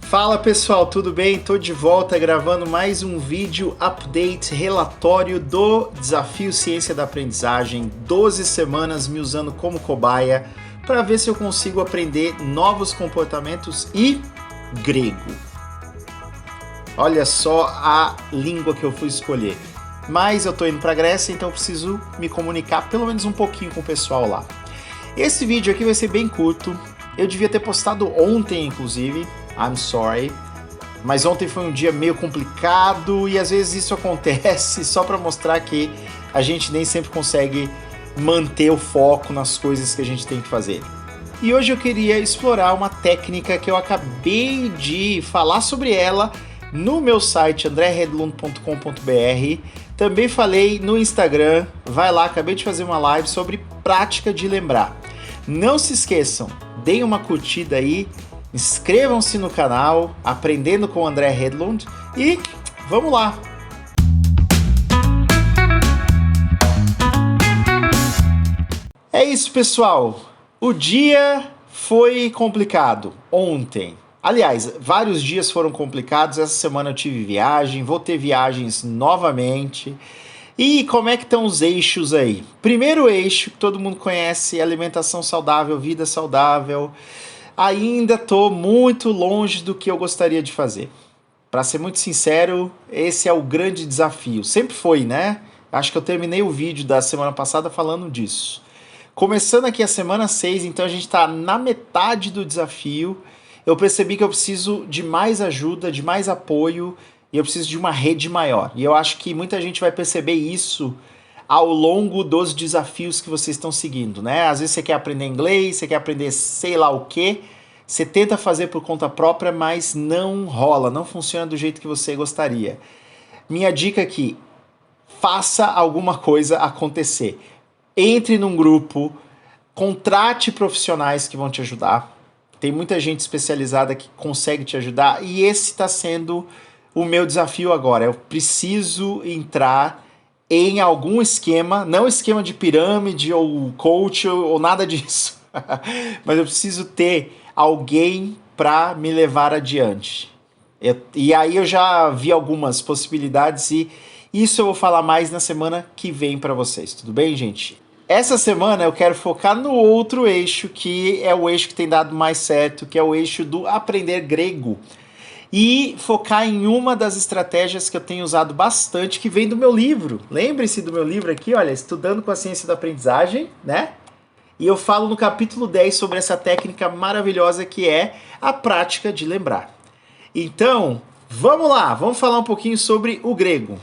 Fala pessoal, tudo bem? Tô de volta gravando mais um vídeo update relatório do Desafio Ciência da Aprendizagem, 12 semanas me usando como cobaia para ver se eu consigo aprender novos comportamentos e grego. Olha só a língua que eu fui escolher. Mas eu tô indo para Grécia, então eu preciso me comunicar pelo menos um pouquinho com o pessoal lá. Esse vídeo aqui vai ser bem curto. Eu devia ter postado ontem, inclusive. I'm sorry. Mas ontem foi um dia meio complicado e às vezes isso acontece só para mostrar que a gente nem sempre consegue manter o foco nas coisas que a gente tem que fazer. E hoje eu queria explorar uma técnica que eu acabei de falar sobre ela no meu site andrehedlund.com.br. Também falei no Instagram, vai lá, acabei de fazer uma live sobre prática de lembrar. Não se esqueçam, deem uma curtida aí, inscrevam-se no canal, Aprendendo com André Hedlund e vamos lá! É isso, pessoal! O dia foi complicado ontem. Aliás, vários dias foram complicados, essa semana eu tive viagem, vou ter viagens novamente. E como é que estão os eixos aí? Primeiro eixo que todo mundo conhece, alimentação saudável, vida saudável. Ainda estou muito longe do que eu gostaria de fazer. Para ser muito sincero, esse é o grande desafio. Sempre foi, né? Acho que eu terminei o vídeo da semana passada falando disso. Começando aqui a semana 6, então a gente está na metade do desafio. Eu percebi que eu preciso de mais ajuda, de mais apoio, e eu preciso de uma rede maior. E eu acho que muita gente vai perceber isso ao longo dos desafios que vocês estão seguindo, né? Às vezes você quer aprender inglês, você quer aprender sei lá o quê, você tenta fazer por conta própria, mas não rola, não funciona do jeito que você gostaria. Minha dica aqui, faça alguma coisa acontecer. Entre num grupo, contrate profissionais que vão te ajudar. Tem muita gente especializada que consegue te ajudar e esse está sendo o meu desafio agora. Eu preciso entrar em algum esquema, não esquema de pirâmide ou coach ou nada disso, mas eu preciso ter alguém para me levar adiante. E aí eu já vi algumas possibilidades e isso eu vou falar mais na semana que vem para vocês, tudo bem, gente? Essa semana eu quero focar no outro eixo, que é o eixo que tem dado mais certo, que é o eixo do aprender grego. E focar em uma das estratégias que eu tenho usado bastante, que vem do meu livro. Lembre-se do meu livro aqui, olha, Estudando com a Ciência da Aprendizagem, né? E eu falo no capítulo 10 sobre essa técnica maravilhosa que é a prática de lembrar. Então, vamos lá, vamos falar um pouquinho sobre o grego.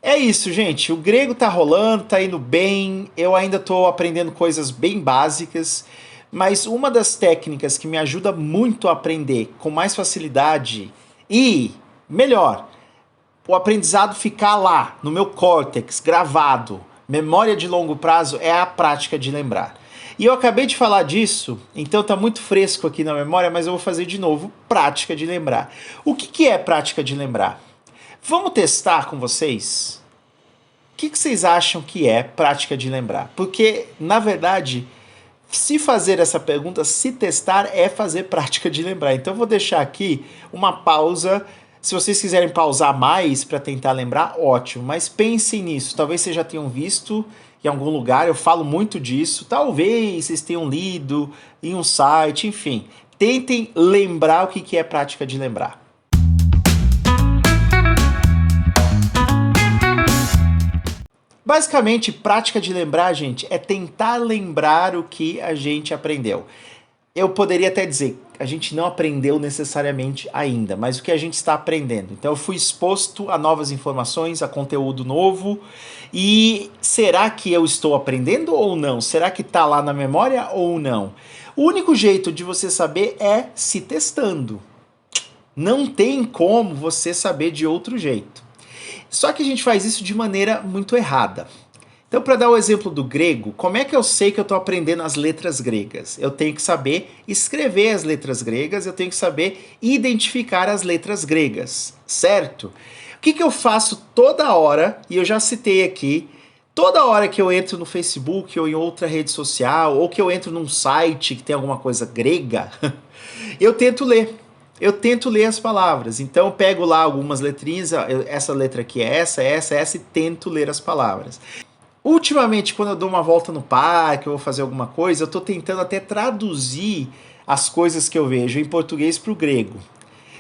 É isso, gente. O grego tá rolando, tá indo bem. Eu ainda tô aprendendo coisas bem básicas, mas uma das técnicas que me ajuda muito a aprender com mais facilidade e, melhor, o aprendizado ficar lá, no meu córtex, gravado, memória de longo prazo, é a prática de lembrar. E eu acabei de falar disso, então tá muito fresco aqui na memória, mas eu vou fazer de novo, prática de lembrar. O que é prática de lembrar? Vamos testar com vocês? O que vocês acham que é prática de lembrar? Porque, na verdade, se fazer essa pergunta, se testar, é fazer prática de lembrar. Então eu vou deixar aqui uma pausa. Se vocês quiserem pausar mais para tentar lembrar, ótimo. Mas pensem nisso. Talvez vocês já tenham visto em algum lugar, eu falo muito disso. Talvez vocês tenham lido em um site, enfim. Tentem lembrar o que é prática de lembrar. Basicamente, prática de lembrar, gente, é tentar lembrar o que a gente aprendeu. Eu poderia até dizer, a gente não aprendeu necessariamente ainda, mas o que a gente está aprendendo. Então eu fui exposto a novas informações, a conteúdo novo, e será que eu estou aprendendo ou não? Será que está lá na memória ou não? O único jeito de você saber é se testando. Não tem como você saber de outro jeito. Só que a gente faz isso de maneira muito errada. Então, para dar o exemplo do grego, como é que eu sei que eu estou aprendendo as letras gregas? Eu tenho que saber escrever as letras gregas, eu tenho que saber identificar as letras gregas, certo? O que eu faço toda hora, e eu já citei aqui, Toda hora que eu entro no Facebook ou em outra rede social, ou que eu entro num site que tem alguma coisa grega, eu tento ler. Eu tento ler as palavras. Então eu pego lá algumas letrinhas, essa letra aqui é essa, e tento ler as palavras. Ultimamente, quando eu dou uma volta no parque, eu vou fazer alguma coisa, eu estou tentando até traduzir as coisas que eu vejo em português para o grego.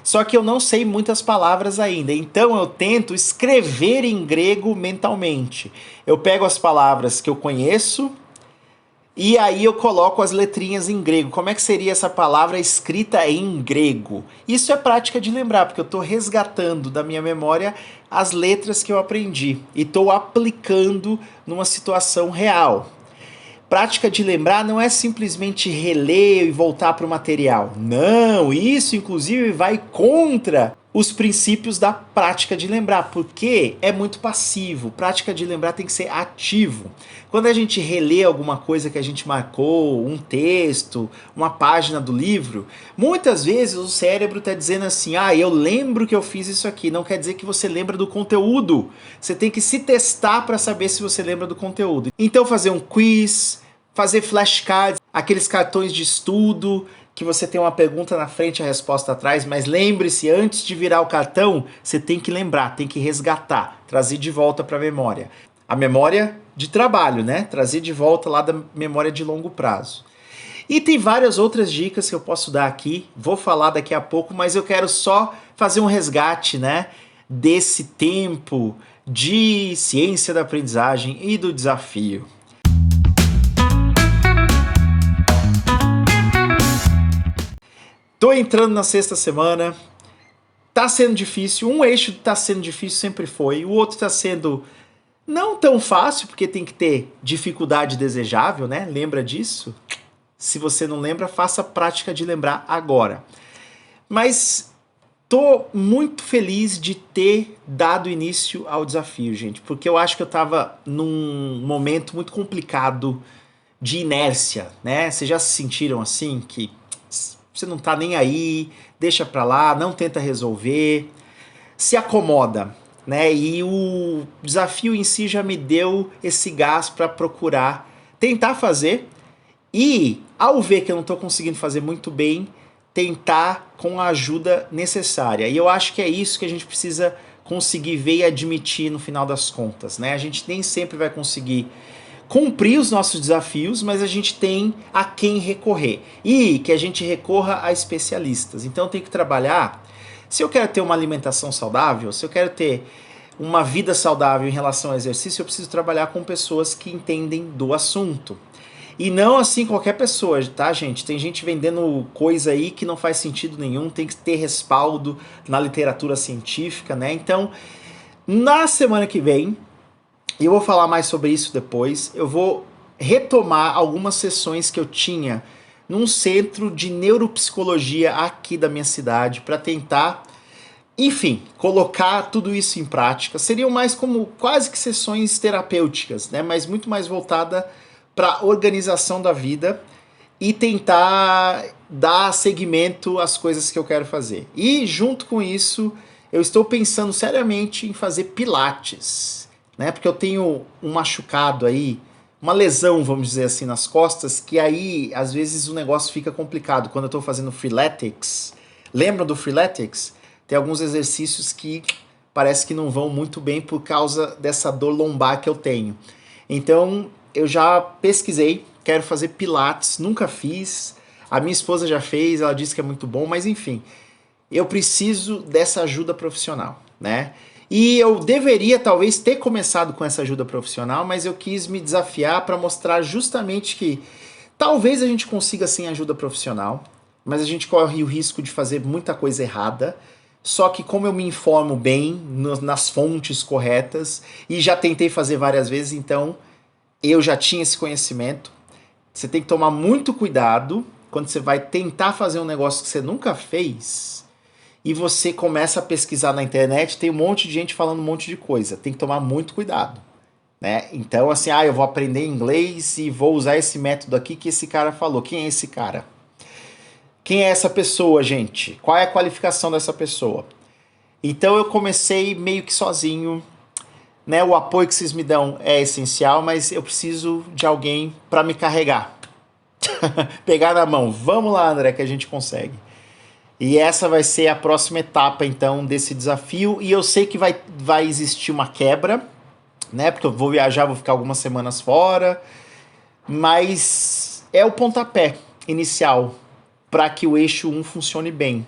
Só que eu não sei muitas palavras ainda, então eu tento escrever em grego mentalmente. Eu pego as palavras que eu conheço e aí eu coloco as letrinhas em grego. Como é que seria essa palavra escrita em grego? Isso é prática de lembrar, porque eu estou resgatando da minha memória as letras que eu aprendi e estou aplicando numa situação real. Prática de lembrar não é simplesmente reler e voltar para o material. Não, isso inclusive vai contra os princípios da prática de lembrar, porque é muito passivo. Prática de lembrar tem que ser ativo. Quando a gente relê alguma coisa que a gente marcou, um texto, uma página do livro, muitas vezes o cérebro está dizendo assim, eu lembro que eu fiz isso aqui. Não quer dizer que você lembra do conteúdo. Você tem que se testar para saber se você lembra do conteúdo. Então fazer um quiz, fazer flashcards, aqueles cartões de estudo, que você tem uma pergunta na frente e a resposta atrás, mas lembre-se, antes de virar o cartão, você tem que lembrar, tem que resgatar, trazer de volta para a memória. A memória de trabalho, né? Trazer de volta lá da memória de longo prazo. E tem várias outras dicas que eu posso dar aqui, vou falar daqui a pouco, mas eu quero só fazer um resgate, né, desse tempo de ciência da aprendizagem e do desafio. Tô entrando na sexta semana, tá sendo difícil, um eixo tá sendo difícil, sempre foi, o outro tá sendo não tão fácil, porque tem que ter dificuldade desejável, né? Lembra disso? Se você não lembra, faça a prática de lembrar agora. Mas tô muito feliz de ter dado início ao desafio, gente, porque eu acho que eu tava num momento muito complicado de inércia, né? Vocês já se sentiram assim, que você não tá nem aí, deixa pra lá, não tenta resolver, se acomoda, né? E o desafio em si já me deu esse gás para procurar tentar fazer e, ao ver que eu não tô conseguindo fazer muito bem, tentar com a ajuda necessária. E eu acho que é isso que a gente precisa conseguir ver e admitir no final das contas, né? A gente nem sempre vai conseguir cumprir os nossos desafios, mas a gente tem a quem recorrer e que a gente recorra a especialistas. Então eu tenho que trabalhar. Se eu quero ter uma alimentação saudável, se eu quero ter uma vida saudável em relação ao exercício, eu preciso trabalhar com pessoas que entendem do assunto. E não assim qualquer pessoa, tá, gente? Tem gente vendendo coisa aí que não faz sentido nenhum, tem que ter respaldo na literatura científica, né? Então, na semana que vem, e eu vou falar mais sobre isso depois, eu vou retomar algumas sessões que eu tinha num centro de neuropsicologia aqui da minha cidade para tentar, enfim, colocar tudo isso em prática. Seriam mais como quase que sessões terapêuticas, né? Mas muito mais voltada para a organização da vida e tentar dar seguimento às coisas que eu quero fazer. E junto com isso, eu estou pensando seriamente em fazer pilates, né? Porque eu tenho um machucado aí, uma lesão, vamos dizer assim, nas costas, que aí às vezes o negócio fica complicado. Quando eu estou fazendo freeletics, lembram do freeletics? Tem alguns exercícios que parece que não vão muito bem por causa dessa dor lombar que eu tenho. Então eu já pesquisei, quero fazer pilates, nunca fiz, a minha esposa já fez, ela disse que é muito bom, mas enfim, eu preciso dessa ajuda profissional, né? E eu deveria talvez ter começado com essa ajuda profissional, mas eu quis me desafiar para mostrar justamente que talvez a gente consiga sem ajuda profissional, mas a gente corre o risco de fazer muita coisa errada. Só que como eu me informo bem nas fontes corretas e já tentei fazer várias vezes, então eu já tinha esse conhecimento. Você tem que tomar muito cuidado quando você vai tentar fazer um negócio que você nunca fez e você começa a pesquisar na internet, tem um monte de gente falando um monte de coisa. Tem que tomar muito cuidado, né? Então, assim, eu vou aprender inglês e vou usar esse método aqui que esse cara falou. Quem é esse cara? Quem é essa pessoa, gente? Qual é a qualificação dessa pessoa? Então eu comecei meio que sozinho, né? O apoio que vocês me dão é essencial, mas eu preciso de alguém para me carregar. Pegar na mão. Vamos lá, André, que a gente consegue. E essa vai ser a próxima etapa, então, desse desafio. E eu sei que vai existir uma quebra, né? Porque eu vou viajar, vou ficar algumas semanas fora. Mas é o pontapé inicial para que o eixo 1 funcione bem.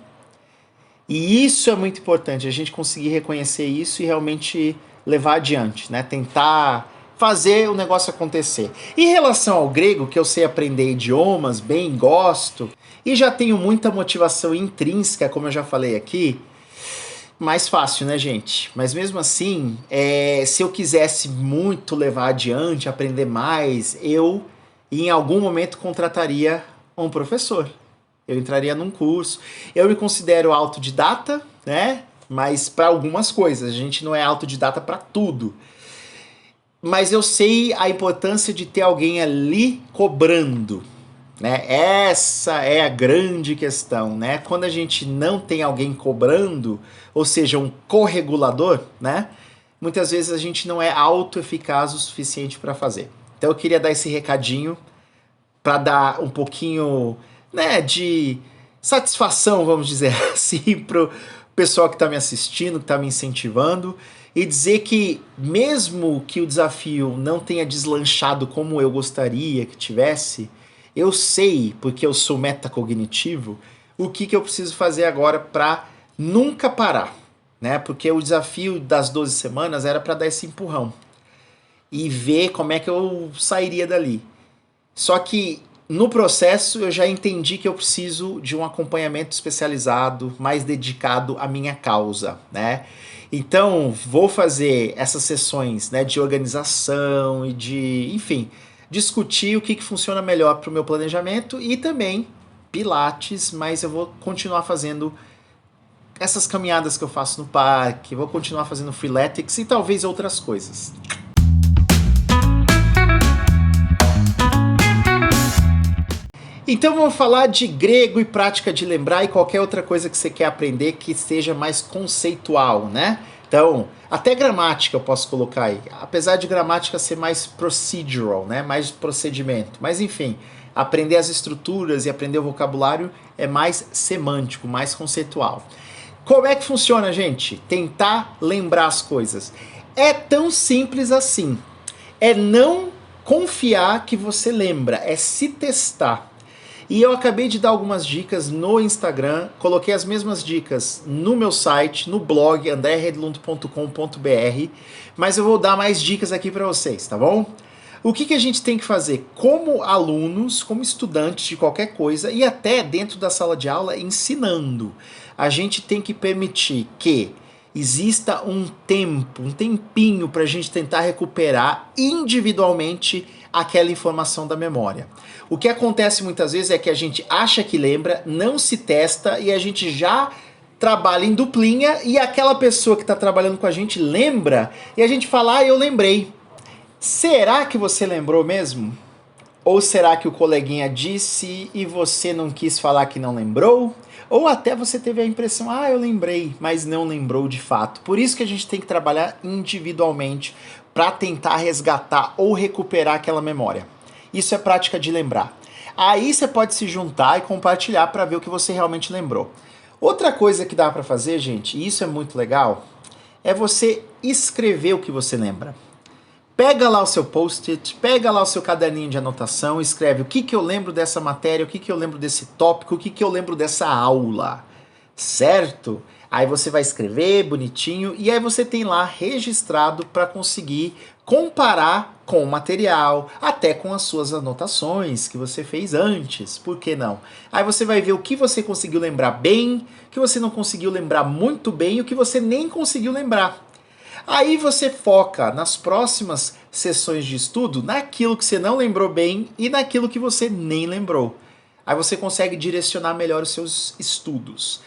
E isso é muito importante, a gente conseguir reconhecer isso e realmente levar adiante, né? Tentar fazer o negócio acontecer. Em relação ao grego, que eu sei aprender idiomas, bem, gosto, e já tenho muita motivação intrínseca, como eu já falei aqui, mais fácil, né, gente? Mas mesmo assim, se eu quisesse muito levar adiante, aprender mais, eu, em algum momento, contrataria um professor. Eu entraria num curso. Eu me considero autodidata, né? Mas para algumas coisas. A gente não é autodidata para tudo. Mas eu sei a importância de ter alguém ali cobrando, né? Essa é a grande questão, né? Quando a gente não tem alguém cobrando, ou seja, um corregulador, né? Muitas vezes a gente não é autoeficaz o suficiente para fazer. Então eu queria dar esse recadinho para dar um pouquinho, né, de satisfação, vamos dizer assim, pro pessoal que está me assistindo, que está me incentivando, e dizer que mesmo que o desafio não tenha deslanchado como eu gostaria que tivesse, eu sei, porque eu sou metacognitivo, o que eu preciso fazer agora para nunca parar, né? Porque o desafio das 12 semanas era para dar esse empurrão e ver como é que eu sairia dali. Só que no processo eu já entendi que eu preciso de um acompanhamento especializado, mais dedicado à minha causa, né? Então vou fazer essas sessões, né, de organização e de, enfim, discutir o que funciona melhor para o meu planejamento e também pilates, mas eu vou continuar fazendo essas caminhadas que eu faço no parque, vou continuar fazendo freeletics e talvez outras coisas. Então vamos falar de grego e prática de lembrar e qualquer outra coisa que você quer aprender que seja mais conceitual, né? Então, até gramática eu posso colocar aí. Apesar de gramática ser mais procedural, né? Mais procedimento. Mas enfim, aprender as estruturas e aprender o vocabulário é mais semântico, mais conceitual. Como é que funciona, gente? Tentar lembrar as coisas. É tão simples assim. É não confiar que você lembra, é se testar. E eu acabei de dar algumas dicas no Instagram, coloquei as mesmas dicas no meu site, no blog andreredlund.com.br, mas eu vou dar mais dicas aqui para vocês, tá bom? O que a gente tem que fazer como alunos, como estudantes de qualquer coisa e até dentro da sala de aula ensinando? A gente tem que permitir que exista um tempo, um tempinho para a gente tentar recuperar individualmente aquela informação da memória. O que acontece muitas vezes é que a gente acha que lembra, não se testa e a gente já trabalha em duplinha e aquela pessoa que está trabalhando com a gente lembra e a gente fala, eu lembrei. Será que você lembrou mesmo? Ou será que o coleguinha disse e você não quis falar que não lembrou? Ou até você teve a impressão, eu lembrei, mas não lembrou de fato. Por isso que a gente tem que trabalhar individualmente para tentar resgatar ou recuperar aquela memória. Isso é prática de lembrar. Aí você pode se juntar e compartilhar para ver o que você realmente lembrou. Outra coisa que dá para fazer, gente, e isso é muito legal, é você escrever o que você lembra. Pega lá o seu post-it, pega lá o seu caderninho de anotação, escreve o que eu lembro dessa matéria, o que eu lembro desse tópico, o que eu lembro dessa aula, certo? Aí você vai escrever bonitinho e aí você tem lá registrado para conseguir comparar com o material, até com as suas anotações que você fez antes, por que não? Aí você vai ver o que você conseguiu lembrar bem, o que você não conseguiu lembrar muito bem e o que você nem conseguiu lembrar. Aí você foca nas próximas sessões de estudo naquilo que você não lembrou bem e naquilo que você nem lembrou. Aí você consegue direcionar melhor os seus estudos.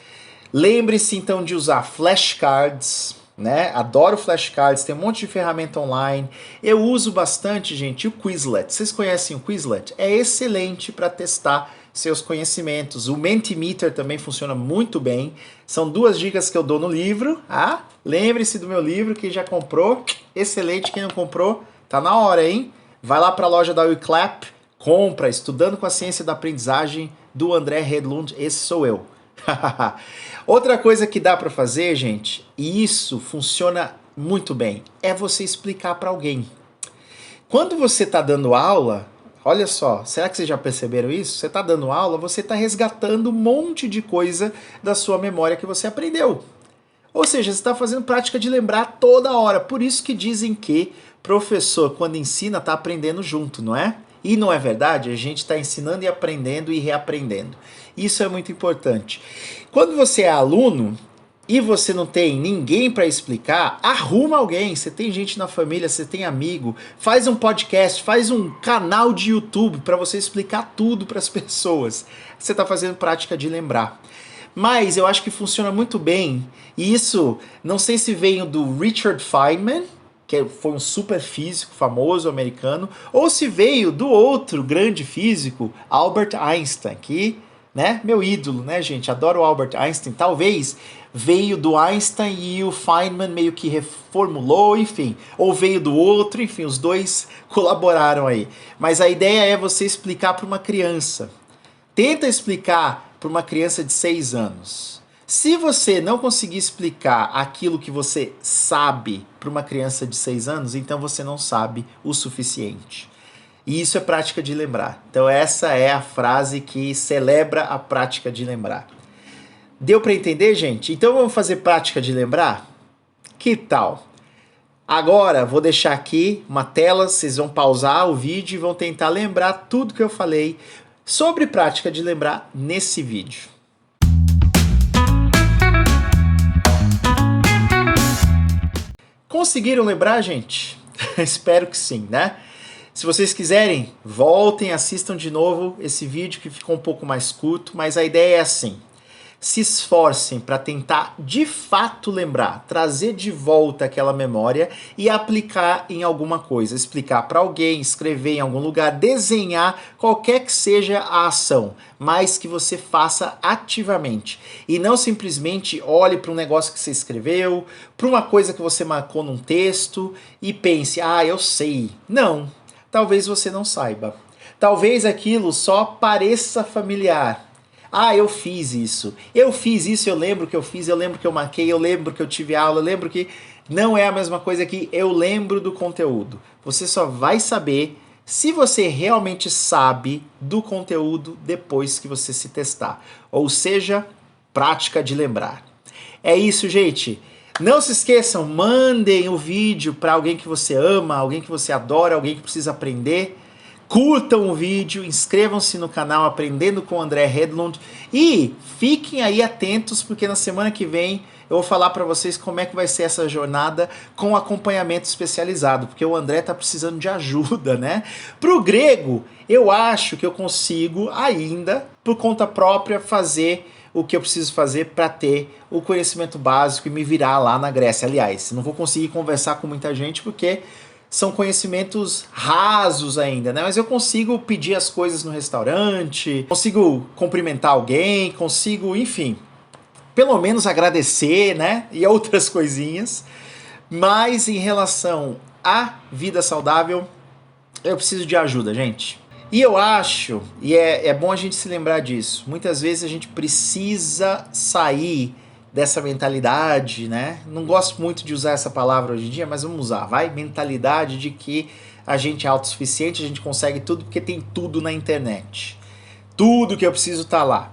Lembre-se então de usar flashcards, né? Adoro flashcards, tem um monte de ferramenta online. Eu uso bastante, gente, o Quizlet. Vocês conhecem o Quizlet? É excelente para testar seus conhecimentos. O Mentimeter também funciona muito bem. São 2 dicas que eu dou no livro. Ah, lembre-se do meu livro, quem já comprou, excelente. Quem não comprou, tá na hora, hein? Vai lá para a loja da Wiclap, compra Estudando com a Ciência da Aprendizagem, do André Hedlund, esse sou eu. Outra coisa que dá para fazer, gente, e isso funciona muito bem, é você explicar para alguém. Quando você está dando aula, olha só, será que vocês já perceberam isso? Você está dando aula, você está resgatando um monte de coisa da sua memória que você aprendeu. Ou seja, você está fazendo prática de lembrar toda hora. Por isso que dizem que professor, quando ensina, está aprendendo junto, não é? E não é verdade? A gente está ensinando e aprendendo e reaprendendo. Isso é muito importante. Quando você é aluno e você não tem ninguém para explicar, arruma alguém. Você tem gente na família, você tem amigo, faz um podcast, faz um canal de YouTube para você explicar tudo para as pessoas. Você está fazendo prática de lembrar. Mas eu acho que funciona muito bem. E isso, não sei se veio do Richard Feynman, que foi um super físico famoso americano, ou se veio do outro grande físico, Albert Einstein, que, né, meu ídolo, né, gente? Adoro o Albert Einstein. Talvez veio do Einstein e o Feynman meio que reformulou, enfim, ou veio do outro, enfim, os dois colaboraram aí. Mas a ideia é você explicar para uma criança. Tenta explicar para uma criança de 6 anos. Se você não conseguir explicar aquilo que você sabe para uma criança de 6 anos, então você não sabe o suficiente. E isso é prática de lembrar. Então essa é a frase que celebra a prática de lembrar. Deu para entender, gente? Então vamos fazer prática de lembrar? Que tal? Agora vou deixar aqui uma tela, vocês vão pausar o vídeo e vão tentar lembrar tudo que eu falei sobre prática de lembrar nesse vídeo. Conseguiram lembrar, gente? Espero que sim, né? Se vocês quiserem, voltem, assistam de novo esse vídeo que ficou um pouco mais curto, mas a ideia é assim: se esforcem para tentar de fato lembrar, trazer de volta aquela memória e aplicar em alguma coisa, explicar para alguém, escrever em algum lugar, desenhar, qualquer que seja a ação, mas que você faça ativamente e não simplesmente olhe para um negócio que você escreveu, para uma coisa que você marcou num texto e pense, ah, eu sei. Não, talvez você não saiba. Talvez aquilo só pareça familiar. Ah, eu fiz isso, eu lembro que eu fiz, eu lembro que eu marquei, eu lembro que eu tive aula, eu lembro que... Não é a mesma coisa que eu lembro do conteúdo. Você só vai saber se você realmente sabe do conteúdo depois que você se testar. Ou seja, prática de lembrar. É isso, gente. Não se esqueçam, mandem o vídeo para alguém que você ama, alguém que você adora, alguém que precisa aprender. Curtam o vídeo, inscrevam-se no canal Aprendendo com André Hedlund e fiquem aí atentos porque na semana que vem eu vou falar para vocês como é que vai ser essa jornada com acompanhamento especializado, porque o André está precisando de ajuda, né? Para o grego, eu acho que eu consigo ainda, por conta própria, fazer o que eu preciso fazer para ter o conhecimento básico e me virar lá na Grécia. Aliás, não vou conseguir conversar com muita gente porque são conhecimentos rasos ainda, né? Mas eu consigo pedir as coisas no restaurante, consigo cumprimentar alguém, consigo, enfim, pelo menos agradecer, né? E outras coisinhas. Mas em relação à vida saudável, eu preciso de ajuda, gente. E eu acho, e é bom a gente se lembrar disso, muitas vezes a gente precisa sair dessa mentalidade, né? Não gosto muito de usar essa palavra hoje em dia, mas vamos usar, vai? Mentalidade de que a gente é autossuficiente, a gente consegue tudo porque tem tudo na internet. Tudo que eu preciso tá lá.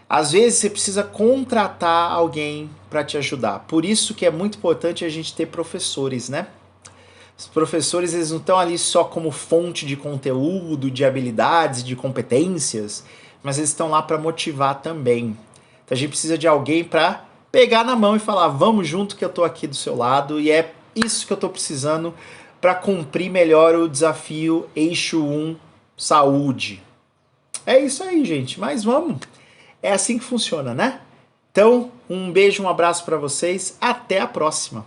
Às vezes você precisa contratar alguém para te ajudar. Por isso que é muito importante a gente ter professores, né? Os professores, eles não estão ali só como fonte de conteúdo, de habilidades, de competências, mas eles estão lá para motivar também. Então a gente precisa de alguém para pegar na mão e falar, vamos junto que eu tô aqui do seu lado e é isso que eu tô precisando para cumprir melhor o desafio Eixo 1 Saúde. É isso aí, gente, mas vamos. É assim que funciona, né? Então, um beijo, um abraço para vocês, até a próxima.